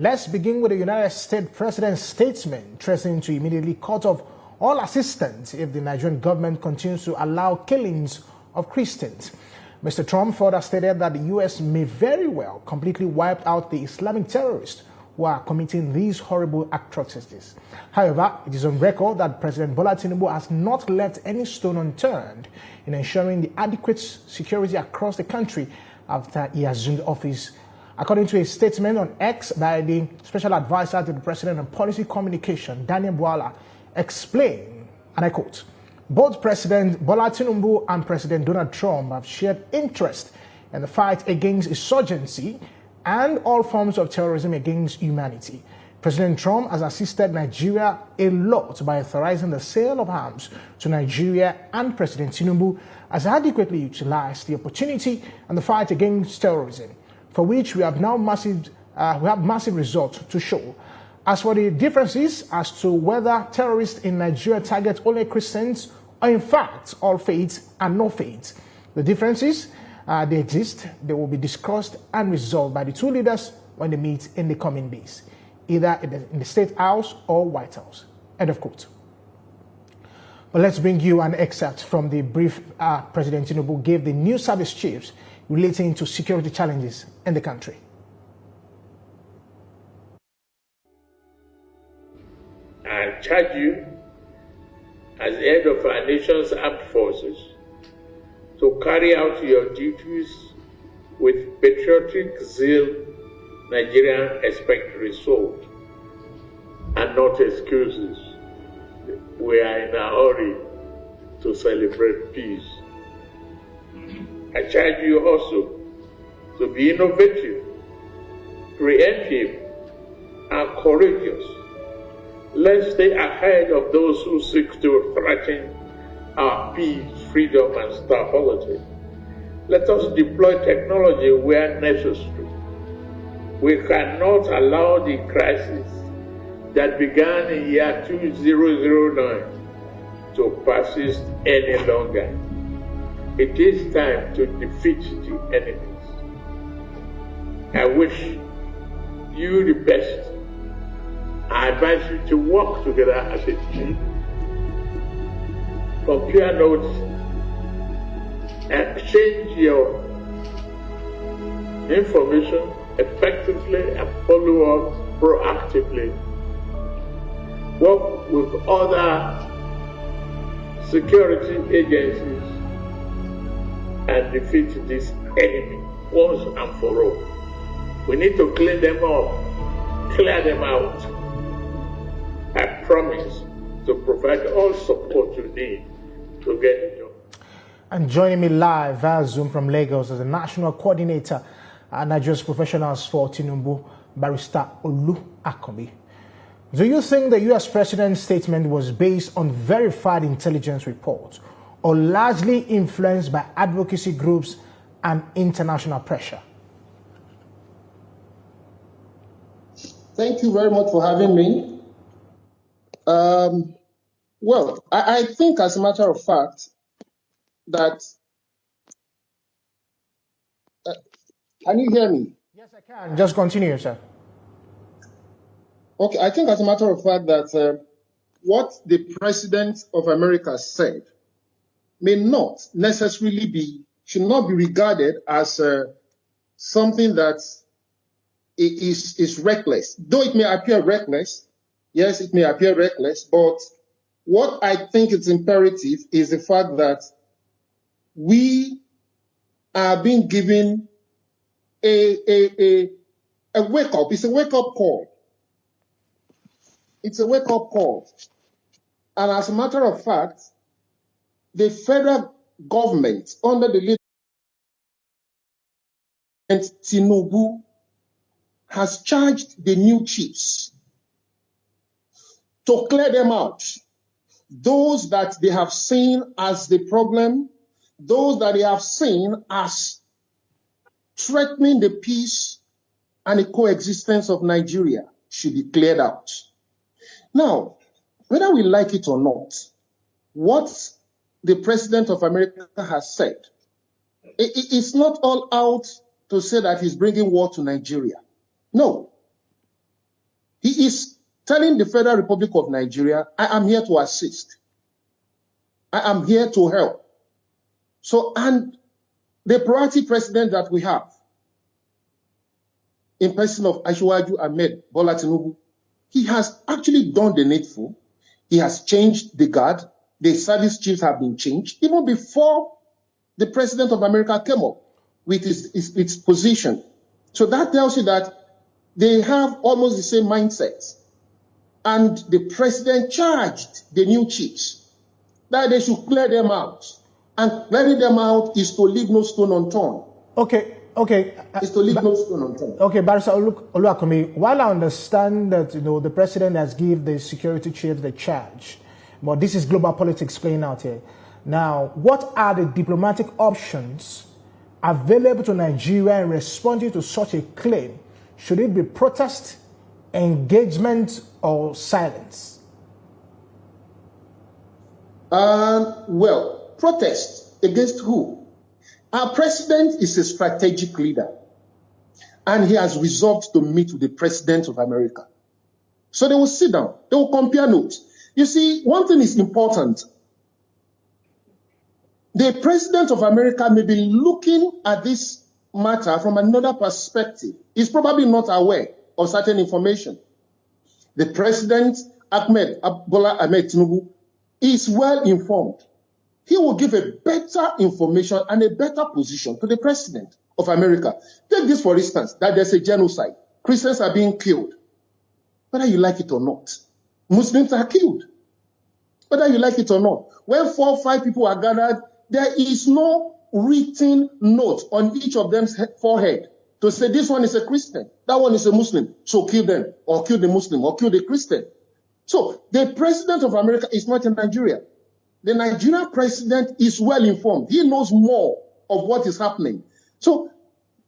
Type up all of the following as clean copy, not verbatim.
Let's begin with the United States President's statement threatening to immediately cut off all assistance if the Nigerian government continues to allow killings of Christians. Mr. Trump further stated that the U.S. may very well completely wipe out the Islamic terrorists who are committing these horrible atrocities. However, it is on record that President Bola Tinubu has not left any stone unturned in ensuring the adequate security across the country after he assumed office. According to a statement on X by the Special Advisor to the President on Policy Communication, Daniel Bwala, explained, and I quote, "Both President Bola Tinubu and President Donald Trump have shared interest in the fight against insurgency and all forms of terrorism against humanity. President Trump has assisted Nigeria a lot by authorizing the sale of arms to Nigeria, and President Tinubu has adequately utilized the opportunity and the fight against terrorism, for which we have now massive results to show. As for the differences as to whether terrorists in Nigeria target only Christians or in fact all faiths and no faiths, the differences, they exist, they will be discussed and resolved by the two leaders when they meet in the coming days, either in the State House or White House." End of quote. But let's bring you an excerpt from the brief President Tinubu gave the new service chiefs relating to security challenges in the country. I charge you, as head of our nation's armed forces, to carry out your duties with patriotic zeal Nigerians expect result, and not excuses. We are in a hurry to celebrate peace. I charge you also to be innovative, creative, and courageous. Let's stay ahead of those who seek to threaten our peace, freedom, and stability. Let us deploy technology where necessary. We cannot allow the crisis that began in year 2009 to persist any longer. It is time to defeat the enemies. I wish you the best. I advise you to work together as a team. Compare notes, exchange your information effectively, and follow up proactively. Work with other security agencies and defeat this enemy once and for all. We need to clean them up, clear them out. I promise to provide all support you need to get it done. And joining me live via Zoom from Lagos is the National Coordinator at Nigeria's Professionals for Tinubu, Barrister Olu Akombi. Do you think the U.S. President's statement was based on verified intelligence reports or largely influenced by advocacy groups and international pressure? Thank you very much for having me. Well, I think, as a matter of fact, that can you hear me? Yes, I can. Just continue, sir. Okay, I think, as a matter of fact, that what the President of America said may not necessarily should not be regarded as something that is reckless. Though it may appear reckless, yes, it may appear reckless, but what I think is imperative is the fact that we are being given a wake-up. It's a wake-up call. It's a wake-up call. And as a matter of fact, the federal government, under the leadership of Tinubu, has charged the new chiefs to clear them out. Those that they have seen as the problem, those that they have seen as threatening the peace and the coexistence of Nigeria, should be cleared out. Now, whether we like it or not, what the President of America has said, it's not all out to say that he's bringing war to Nigeria. No. is telling the Federal Republic of Nigeria, I am here to assist. I am here to help. So, and the proactive president that we have, in person of Asiwaju Ahmed Bola Tinubu, he has actually done the needful. He has changed the guard. The service chiefs have been changed even before the president of America came up with its position. So that tells you that they have almost the same mindset. And the president charged the new chiefs that they should clear them out. And clearing them out is to leave no stone unturned. Okay. Is to leave no stone unturned. Okay, Barrister Oluwakomi, while I understand that the president has given the security chief the charge, but this is global politics playing out here. Now, what are the diplomatic options available to Nigeria in responding to such a claim? Should it be protest, engagement, or silence? Well, protest against who? Our president is a strategic leader, and he has resolved to meet with the president of America. So they will sit down, they will compare notes. You see, one thing is important. The president of America may be looking at this matter from another perspective. He's probably not aware of certain information. The president, Bola Tinubu, is well informed. He will give a better information and a better position to the president of America. Take this, for instance, that there's a genocide. Christians are being killed. Whether you like it or not, Muslims are killed. Whether you like it or not. When 4 or 5 people are gathered, there is no written note on each of them's forehead to say this one is a Christian, that one is a Muslim, so kill them, or kill the Muslim, or kill the Christian. So the president of America is not in Nigeria. The Nigerian president is well informed. He knows more of what is happening. So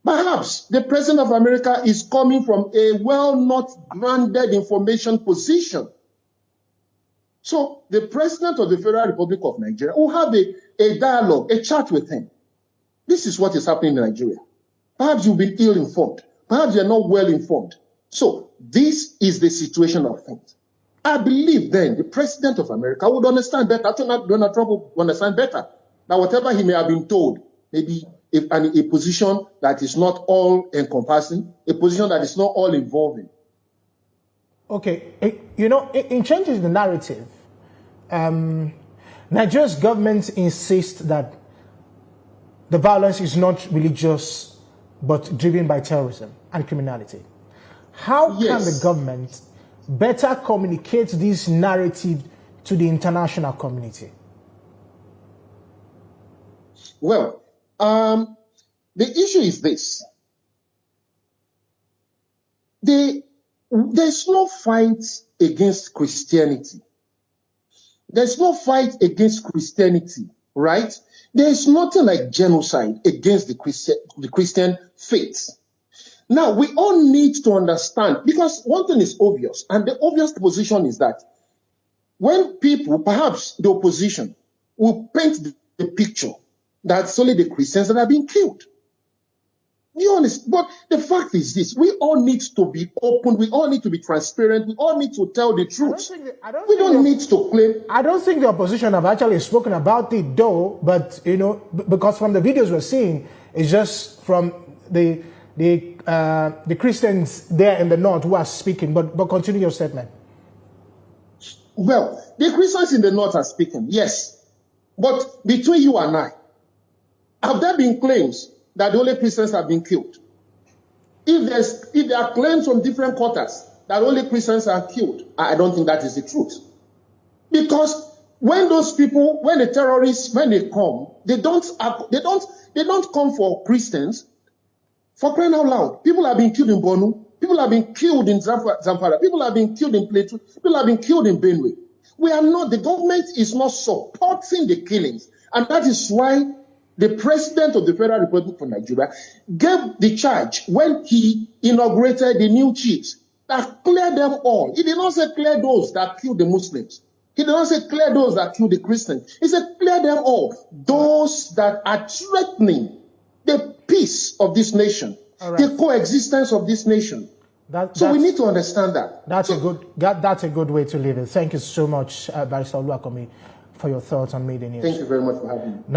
perhaps the president of America is coming from a well-not grounded information position. So the president of the Federal Republic of Nigeria will have a dialogue, a chat with him. This is what is happening in Nigeria. Perhaps you've been ill-informed. Perhaps you're not well-informed. So this is the situation of things. I believe then the president of America would understand better. I think Donald Trump would understand better that whatever he may have been told, maybe a position that is not all-encompassing, a position that is not all-involving. Okay, in changing the narrative, Nigeria's government insists that the violence is not religious, but driven by terrorism and criminality. How can the government better communicate this narrative to the international community? Well, the issue is this. There's no fight against Christianity. There's no fight against Christianity, right? There's nothing like genocide against the Christian faith. Now, we all need to understand, because one thing is obvious, and the obvious position is that when people, perhaps the opposition, will paint the picture that it's only the Christians that are being killed. Be honest, but the fact is this: we all need to be open, we all need to be transparent, we all need to tell the truth. We don't need to claim. I don't think the opposition have actually spoken about it, though, but because from the videos we're seeing, it's just from the Christians there in the north who are speaking. But continue your statement. Well, the Christians in the north are speaking, yes, but between you and I, have there been claims that the only Christians have been killed? If there are claims from different quarters that only Christians are killed, I don't think that is the truth. Because when those people, when the terrorists, when they come, they don't come for Christians. For crying out loud, people have been killed in Borno, people have been killed in Zamfara, people have been killed in Plateau, people have been killed in Benue. The government is not supporting the killings, and that is why the president of the Federal Republic of Nigeria gave the charge when he inaugurated the new chiefs that clear them all. He did not say clear those that killed the Muslims. He did not say clear those that killed the Christians. He said clear them all. Those that are threatening the peace of this nation, the coexistence of this nation. So we need to understand that. That's a good way to leave it. Thank you so much, Barrister Oluwakomi, for your thoughts on Made in News. Thank you very much for having me.